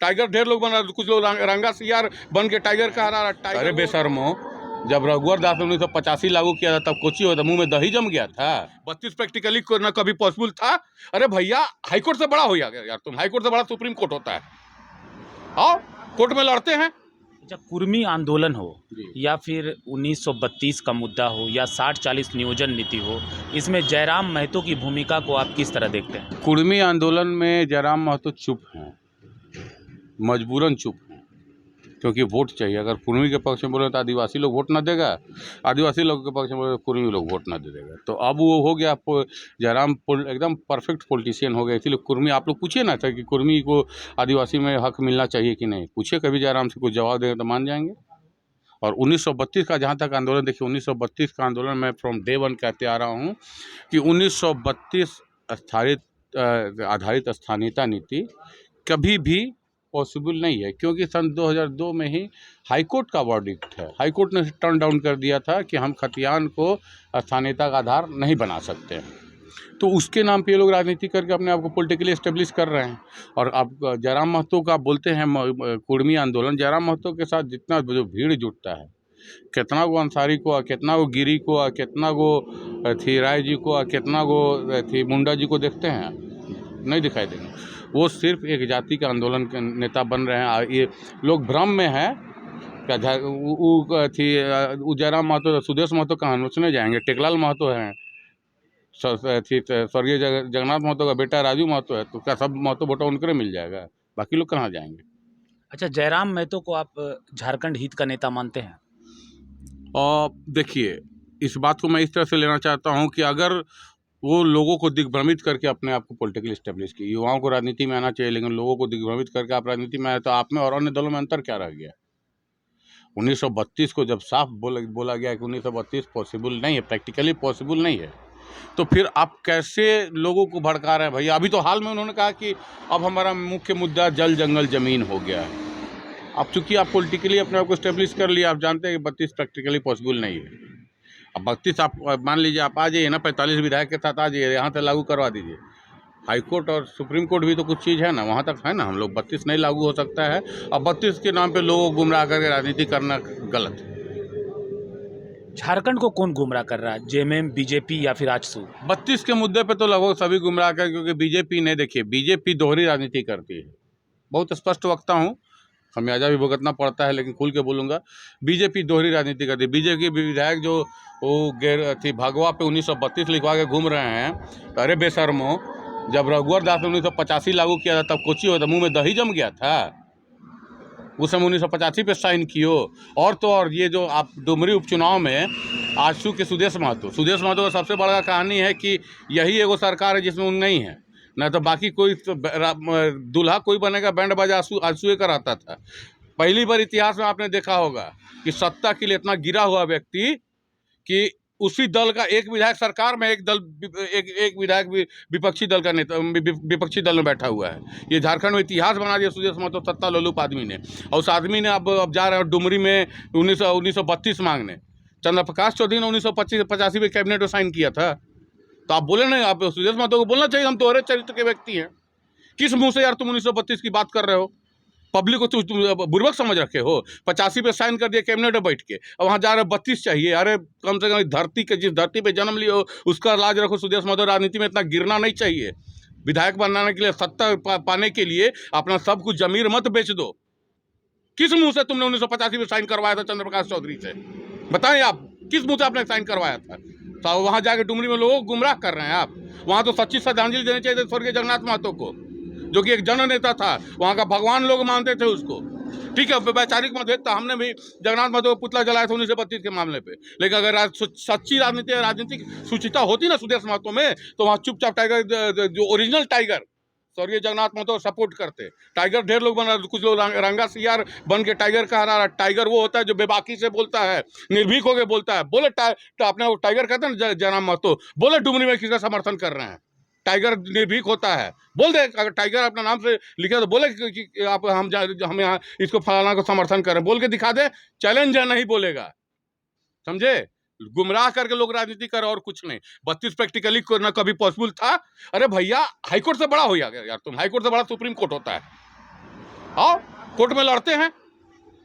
Tiger ढेर लोग बना, कुछ लोग रंगा सियार बन के टाइगर कहा रहा टाइगर। अरे बेशर्मो, जब रघुवर दास ने 1985 लागू किया था तब कोची होता, मुंह में दही जम गया था। 32 प्रैक्टिकली करना कभी पॉसिबल था? अरे भैया, हाईकोर्ट से बड़ा हो गया यार तुम, हाईकोर्ट से बड़ा सुप्रीम कोर्ट होता है। आओ कोर्ट में लड़ते हैं। अच्छा, कुर्मी आंदोलन हो या फिर 1932 का मुद्दा हो या 60-40 नियोजन नीति हो, इसमें जयराम महतो की भूमिका को आप किस तरह देखते हैं? कुर्मी आंदोलन में जयराम महतो चुप हैं, मजबूरन चुप हैं, क्योंकि वोट चाहिए। अगर कुर्मी के पक्ष में बोले तो आदिवासी लोग वोट ना देगा, आदिवासी लोगों के पक्ष में बोले तो कुर्मी लोग वोट ना दे देगा। तो अब वो हो गया, जयराम एकदम परफेक्ट पॉलिटिशियन हो गए। इसीलिए कुर्मी, आप लोग पूछिए ना था कि कुर्मी को आदिवासी में हक मिलना चाहिए कि नहीं, पूछिए कभी जयराम से, कुछ जवाब देंगे तो मान जाएंगे। और 1932 का जहाँ तक आंदोलन, देखिए 1932 का आंदोलन मैं फ्रॉम डे वन कहते आ रहा हूँ कि 1932 आधारित स्थानीयता नीति कभी भी पॉसिबल नहीं है, क्योंकि सन 2002 में ही हाईकोर्ट का वर्डिक्ट है। हाईकोर्ट ने टर्न डाउन कर दिया था कि हम खतियान को स्थानीयता का आधार नहीं बना सकते हैं। तो उसके नाम पे ये लोग राजनीति करके अपने आप को पॉलिटिकली एस्टेब्लिश कर रहे हैं। और आप जयराम महतो का बोलते हैं कुर्मी आंदोलन, जयराम महतो के साथ जितना जो भीड़ जुटता है, कितना गो अंसारी को, कितना गो गिरी को, कितना गो थी राय जी को, कितना गो थी मुंडा जी को देखते हैं? नहीं दिखाई देंगे। वो सिर्फ एक जाति का आंदोलन के नेता बन रहे हैं। ये लोग भ्रम में है क्या थी जयराम महतो, सुदेश महतो कहाँ सुने जाएंगे? टेकलाल महतो हैं, स्वर्गीय जगन्नाथ महतो का बेटा राजू महतो है, तो क्या सब महतो वोटा उनके मिल जाएगा? बाकी लोग कहाँ जाएंगे? अच्छा, जयराम महतो को आप झारखंड हित का नेता मानते हैं? और देखिए, इस बात को मैं इस तरह से लेना चाहता हूँ कि अगर वो लोगों को दिग्भ्रमित करके अपने आप को पॉलिटिकली स्टेब्लिश की, युवाओं को राजनीति में आना चाहिए, लेकिन लोगों को दिग्भ्रमित करके आप राजनीति में आए तो आप में और अन्य दलों में अंतर क्या रह गया? 1932 को जब साफ बोला गया कि 1932 पॉसिबल नहीं है, प्रैक्टिकली पॉसिबल नहीं है, तो फिर आप कैसे लोगों को भड़का रहे हैं भैया? अभी तो हाल में उन्होंने कहा कि अब हमारा मुख्य मुद्दा जल जंगल जमीन हो गया है। अब चूंकि आप पॉलिटिकली अपने आप को स्टेब्लिश कर लिया, आप जानते हैं कि 32 प्रैक्टिकली पॉसिबल नहीं है। अब 32 आप मान लीजिए, आप आ जाइए ना, 45 विधायक के साथ आ जाइए, यहाँ से लागू करवा दीजिए। हाईकोर्ट और सुप्रीम कोर्ट भी तो कुछ चीज़ है ना, वहाँ तक है ना। हम लोग 32 नहीं लागू हो सकता है, और 32 के नाम पे लोगों को गुमराह करके राजनीति करना गलत है। झारखंड को कौन गुमराह कर रहा है, जेएमएम, बीजेपी या फिर आजसू? 32 के मुद्दे पे तो लगभग सभी गुमराह कर, क्योंकि बीजेपी ने, देखिए बीजेपी दोहरी राजनीति करती है। बहुत स्पष्ट वक्ता हूँ, खमियाजा भी भुगतना पड़ता है, लेकिन खुल के बोलूँगा, बीजेपी दोहरी राजनीति करती है। बीजेपी के विधायक जो वो थी भगवा पे 1932 लिखवा के घूम रहे हैं। अरे बेशर्मो, जब रघुवर दास ने 1985 लागू किया था तब कोची होता, मुंह में दही जम गया था? उस समय 1985 पे साइन कियो। और तो और ये जो आप डुमरी उपचुनाव में आजसू के सुदेश महतो का सबसे बड़ा कहानी है कि यही एगो सरकार है जिसमें उन नहीं है, न तो बाकी कोई तो दूल्हा कोई बनेगा बैंड बाजा आजसू कराता था। पहली बार इतिहास में आपने देखा होगा कि सत्ता के लिए इतना गिरा हुआ व्यक्ति कि उसी दल का एक विधायक सरकार में, एक विधायक विपक्षी दल का नेता, विपक्षी दल में बैठा हुआ है। ये झारखंड में इतिहास बना दिया सुदेश महतो सत्ता लोलुप आदमी ने। और उस आदमी ने अब जा रहे हैं डुमरी में 1932 मांगने। चंद्र प्रकाश चौधरी ने 1985 में कैबिनेट में साइन किया था। तो आप बोले नहीं, आप सुदेश महतो को बोलना चाहिए हम दोहरे चरित्र के व्यक्ति हैं। किस मुंह से यार तुम 1932 की बात कर रहे हो? पब्लिक को तुम बुर्बक समझ रखे हो? 85 पे साइन कर दिया कैबिनेट में बैठ के, और वहाँ जा रहे 32 चाहिए। अरे कम से कम धरती के, जिस धरती पे जन्म लिए हो उसका लाज रखो। सुदेश महतो, राजनीति में इतना गिरना नहीं चाहिए। विधायक बनाने के लिए, सत्ता पाने के लिए अपना सब कुछ जमीर मत बेच दो। किस मुंह से तुमने 1985 में साइन करवाया था चंद्र प्रकाश चौधरी से? बताएं आप, किस मुंह से आपने साइन करवाया था? तो वहाँ जाके डुमरी में लोगों को गुमराह कर रहे हैं आप। वहाँ तो सच्ची श्रद्धांजलि देनी चाहिए स्वर्गीय जगन्नाथ महतो को, जो कि एक जन नेता था, वहाँ का भगवान लोग मानते थे उसको। ठीक है, वैचारिक मत देखता, हमने भी जगन्नाथ महतो को पुतला जलाया था 1932 के मामले पे। लेकिन अगर सच्ची राजनीतिक सुचिता होती ना सुदेश महतो में, तो वहाँ चुपचाप टाइगर, जो ओरिजिनल टाइगर स्वर्गीय जगन्नाथ महतो सपोर्ट करते। टाइगर ढेर लोग बना, कुछ लोग रंगा सियार बन के टाइगर कहा रहा। टाइगर वो होता है जो बेबाकी से बोलता है, निर्भीक होकर बोलता है। बोले अपने टाइगर कहते हैं ना जयराम महतो, बोले डुमरी में किसका समर्थन कर रहे हैं? टाइगर निर्भीक होता है, बोल दे। अगर टाइगर अपना नाम से लिखे तो बोले कि आप हम यहाँ इसको फलाना को समर्थन करें, बोल के दिखा दे। चैलेंज है, नहीं बोलेगा, समझे? गुमराह करके लोग राजनीति कर, और कुछ नहीं। 32 प्रैक्टिकली करना कभी पॉसिबल था? अरे भैया, हाईकोर्ट से बड़ा हो गया यार तुम, हाईकोर्ट से बड़ा सुप्रीम कोर्ट होता है। आओ कोर्ट में लड़ते हैं,